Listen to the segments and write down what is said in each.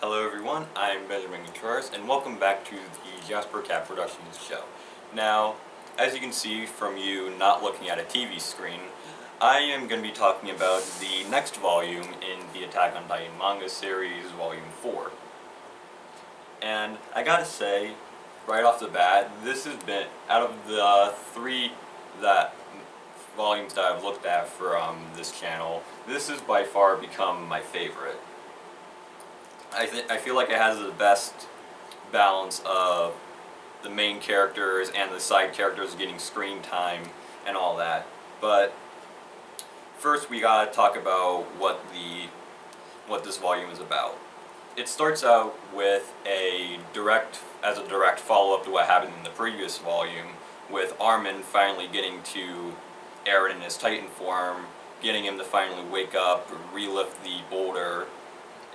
Hello everyone, I'm Benjamin Gutierrez, and welcome back to the Jasper Cat Productions show. Now, as you can see from you not looking at a TV screen, I am going to be talking about the next volume in the Attack on Titan manga series, Volume 4. And I gotta say, right off the bat, this has been, out of the three that volumes that I've looked at for this channel, this has by far become my favorite. I feel like it has the best balance of the main characters and the side characters getting screen time and all that. But first we gotta talk about what this volume is about. It starts out with a direct follow-up to what happened in the previous volume, with Armin finally getting to Eren in his Titan form, getting him to finally wake up, relift the boulder,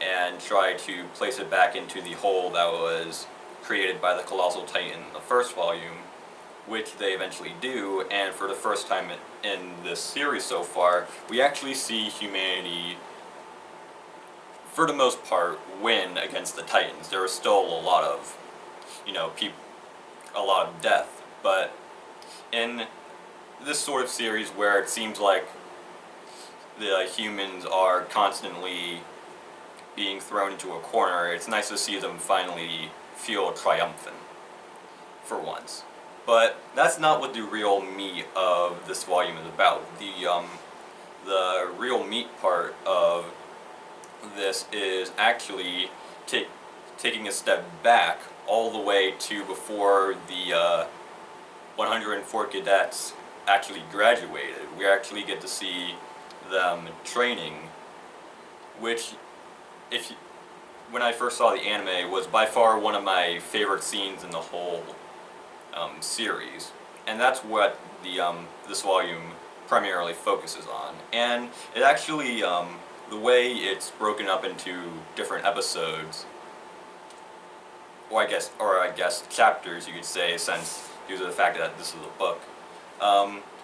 and try to place it back into the hole that was created by the Colossal Titan in the first volume, which they eventually do, and for the first time in this series so far, we actually see humanity, for the most part, win against the Titans. There is still a lot of, a lot of death, but in this sort of series where it seems like the humans are constantly being thrown into a corner, it's nice to see them finally feel triumphant, for once. But that's not what the real meat of this volume is about. The real meat part of this is actually taking a step back all the way to before the 104 cadets actually graduated. We actually get to see them training, which, when I first saw the anime, was by far one of my favorite scenes in the whole series, and that's what this volume primarily focuses on. And it actually, the way it's broken up into different episodes, or I guess chapters, you could say, since due to the fact that this is a book,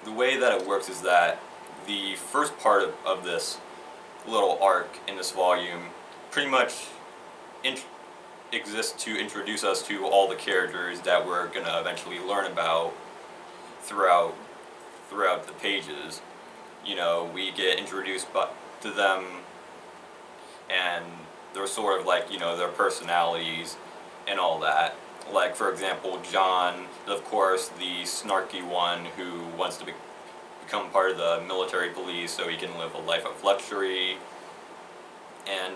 the way that it works is that the first part of this little arc in this volume pretty much exists to introduce us to all the characters that we're going to eventually learn about throughout the pages. We get introduced to them, and they're sort of like, their personalities and all that. Like, for example, John, of course, the snarky one who wants to become part of the military police so he can live a life of luxury, and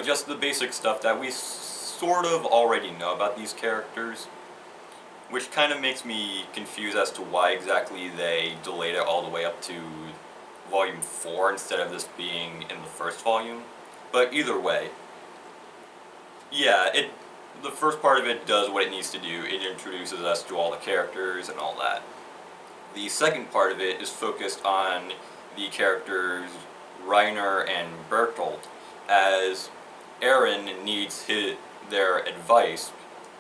just the basic stuff that we sort of already know about these characters, which kind of makes me confused as to why exactly they delayed it all the way up to volume 4 instead of this being in the first volume. But either way, yeah, the first part of it does what it needs to do. It introduces us to all the characters and all that. The second part of it is focused on the characters Reiner and Bertolt, as Eren needs their advice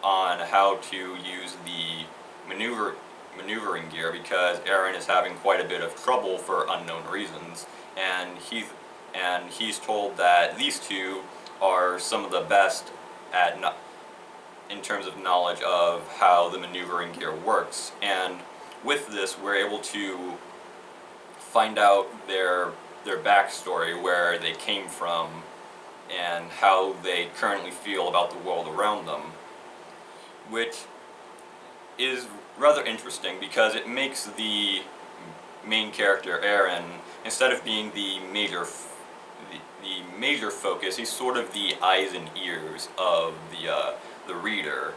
on how to use the maneuvering gear, because Eren is having quite a bit of trouble for unknown reasons, and he's told that these two are some of the best in terms of knowledge of how the maneuvering gear works. And with this, we're able to find out their backstory, where they came from, and how they currently feel about the world around them, which is rather interesting because it makes the main character Eren, instead of being the major focus, he's sort of the eyes and ears of the reader.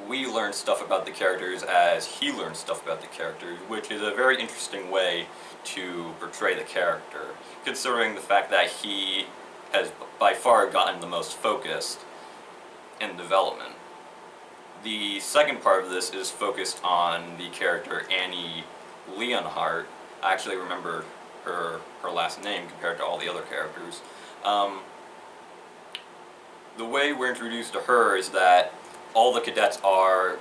We learn stuff about the characters as he learns stuff about the characters, which is a very interesting way to portray the character, considering the fact that he has by far gotten the most focused in development. The second part of this is focused on the character Annie Leonhardt. I actually remember her last name compared to all the other characters. The way we're introduced to her is that all the cadets are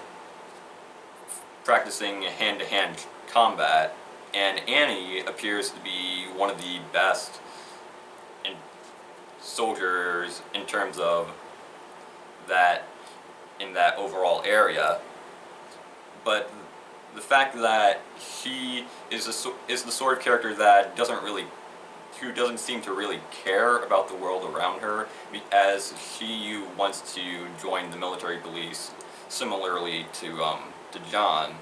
practicing hand-to-hand combat, and Annie appears to be one of the best soldiers in terms of that in that overall area, but the fact that she is is the sort of character that who doesn't seem to really care about the world around her, as she wants to join the military police, similarly to John.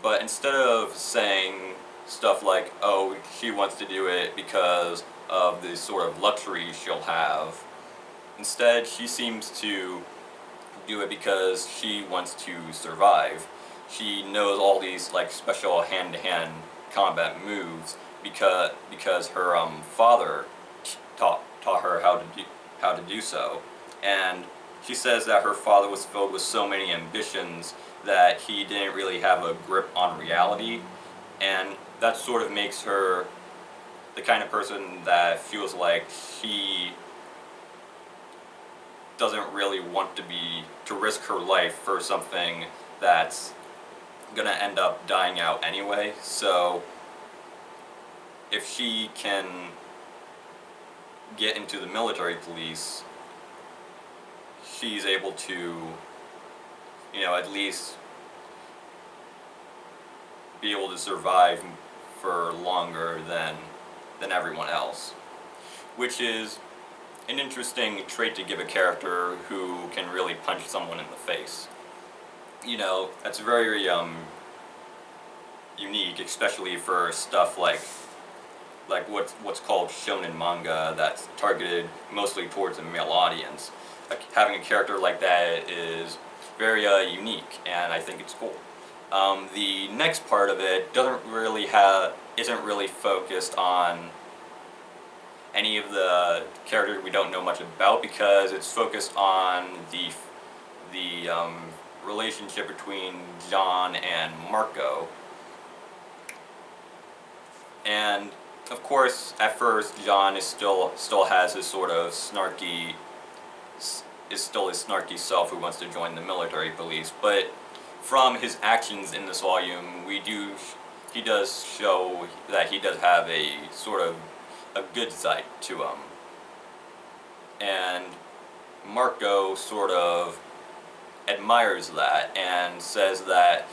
But instead of saying stuff like, "Oh, she wants to do it because of the sort of luxury she'll have," instead she seems to do it because she wants to survive. She knows all these like special hand-to-hand combat moves because her father taught her how to do so, and she says that her father was filled with so many ambitions that he didn't really have a grip on reality, and that sort of makes her the kind of person that feels like she doesn't really want to risk her life for something that's gonna end up dying out anyway. So if she can get into the military police, she's able to, at least be able to survive for longer than everyone else, which is an interesting trait to give a character who can really punch someone in the face. That's very unique, especially for stuff like what's called shonen manga that's targeted mostly towards a male audience. Having a character like that is very unique, and I think it's cool. The next part of it isn't really focused on any of the characters we don't know much about, because it's focused on the relationship between John and Marco. And of course, at first, John still has his sort of snarky self who wants to join the military police, but from his actions in this volume, he does show that he does have a sort of a good side to him. And Marco sort of admires that and says that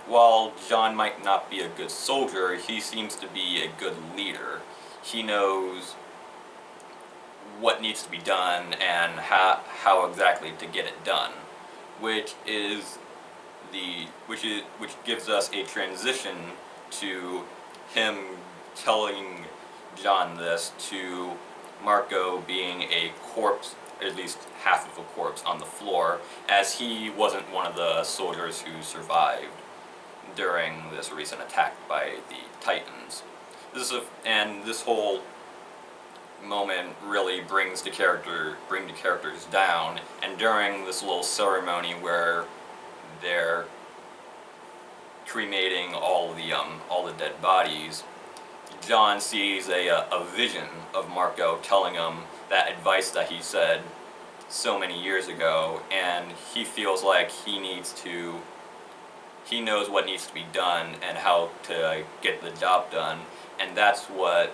while John might not be a good soldier, he seems to be a good leader. He knows what needs to be done and how exactly to get it done, which gives us a transition to him telling John this, to Marco being a corpse, at least half of a corpse, on the floor, as he wasn't one of the soldiers who survived during this recent attack by the Titans. This whole moment really brings the characters down, and during this little ceremony where they're cremating all the dead bodies, John sees a vision of Marco telling him that advice that he said so many years ago, and he feels like he knows what needs to be done and how to get the job done, and that's what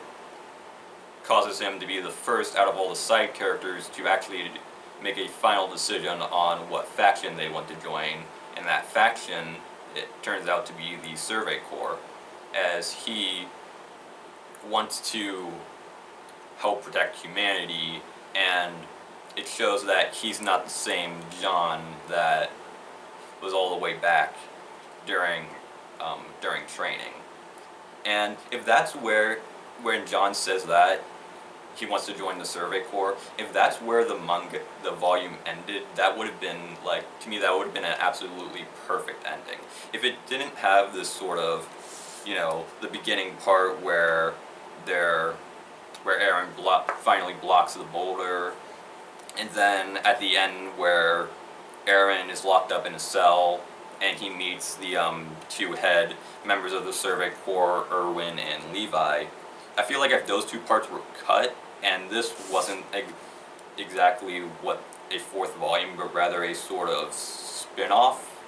causes him to be the first out of all the side characters to actually make a final decision on what faction they want to join, and that faction, it turns out to be the Survey Corps, as he wants to help protect humanity, and it shows that he's not the same John that was all the way back during training. And if that's when John says that he wants to join the Survey Corps, if that's where the volume ended, that would have been, to me, that would have been an absolutely perfect ending. If it didn't have this sort of, the beginning part where Eren finally blocks the boulder, and then at the end where Eren is locked up in a cell and he meets the two head members of the Survey Corps, Erwin and Levi. I feel like if those two parts were cut, and this wasn't exactly what a fourth volume, but rather a sort of spin-off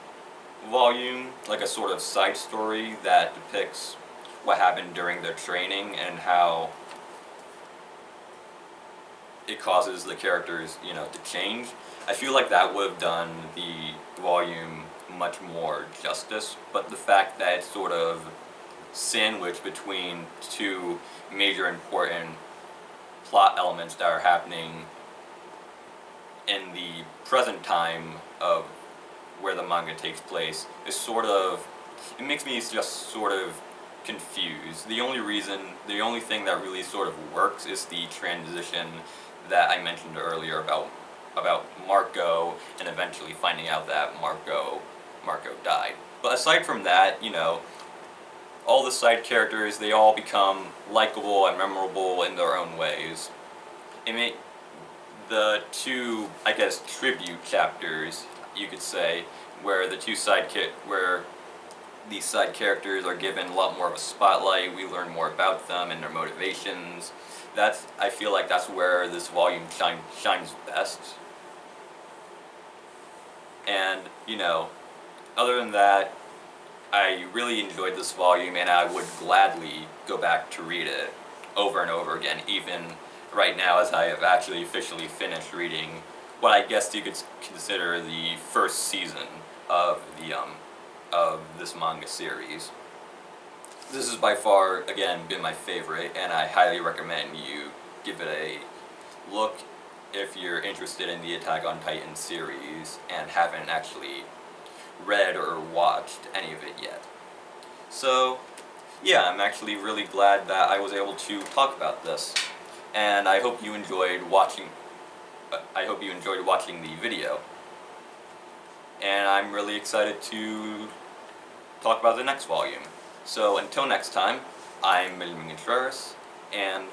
volume, like a sort of side story that depicts what happened during their training and how it causes the characters, to change. I feel like that would have done the volume much more justice, but the fact that it's sort of sandwiched between two major important plot elements that are happening in the present time of where the manga takes place is it makes me just sort of confused. The only thing that really sort of works is the transition that I mentioned earlier about Marco and eventually finding out that Marco died. But aside from that, all the side characters, they all become likable and memorable in their own ways. The two, I guess, tribute chapters, you could say, where where these side characters are given a lot more of a spotlight, we learn more about them and their motivations. I feel like that's where this volume shines best. And, other than that, I really enjoyed this volume and I would gladly go back to read it over and over again, even right now as I have actually officially finished reading what I guess you could consider the first season of this manga series. This has by far, again, been my favorite, and I highly recommend you give it a look if you're interested in the Attack on Titan series and haven't actually read or watched any of it yet. So, yeah, I'm actually really glad that I was able to talk about this, and I hope you enjoyed watching the video. And I'm really excited to talk about the next volume. So until next time, I'm Benjamin Contreras, and